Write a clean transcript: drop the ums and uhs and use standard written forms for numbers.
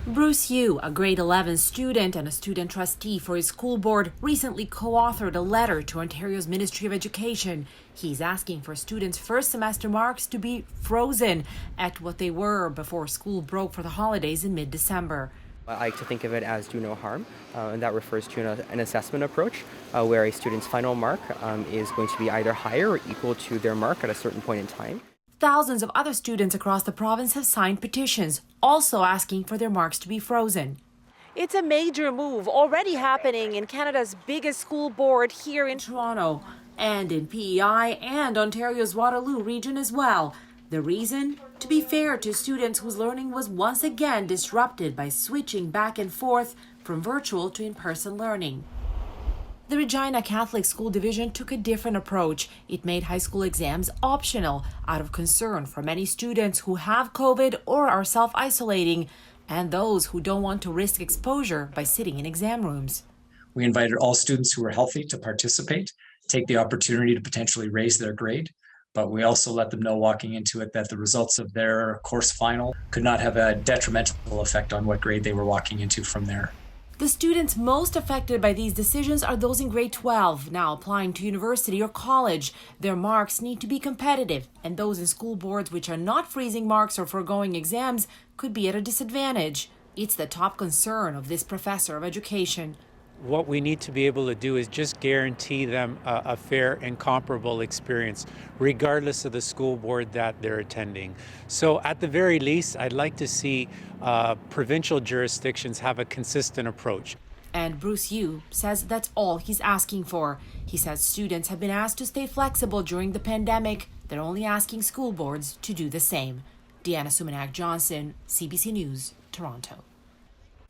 Bruce Yu, a grade 11 student and a student trustee for his school board, recently co-authored a letter to Ontario's Ministry of Education. He's asking for students' first semester marks to be frozen at what they were before school broke for the holidays in mid-December. I like to think of it as do no harm, and that refers to an assessment approach where a student's final mark is going to be either higher or equal to their mark at a certain point in time. Thousands of other students across the province have signed petitions, also asking for their marks to be frozen. It's a major move already happening in Canada's biggest school board here in Toronto and in PEI and Ontario's Waterloo region as well. The reason? To be fair to students whose learning was once again disrupted by switching back and forth from virtual to in-person learning. The Regina Catholic School Division took a different approach. It made high school exams optional out of concern for many students who have COVID or are self-isolating, and those who don't want to risk exposure by sitting in exam rooms. We invited all students who were healthy to participate, take the opportunity to potentially raise their grade, but we also let them know walking into it that the results of their course final could not have a detrimental effect on what grade they were walking into from there. The students most affected by these decisions are those in grade 12, now applying to university or college. Their marks need to be competitive, and those in school boards which are not freezing marks or foregoing exams could be at a disadvantage. It's the top concern of this professor of education. What we need to be able to do is just guarantee them a fair and comparable experience, regardless of the school board that they're attending. So at the very least, I'd like to see provincial jurisdictions have a consistent approach. And Bruce Yu says that's all he's asking for. He says students have been asked to stay flexible during the pandemic. They're only asking school boards to do the same. Sumanac-Johnson, CBC News, Toronto.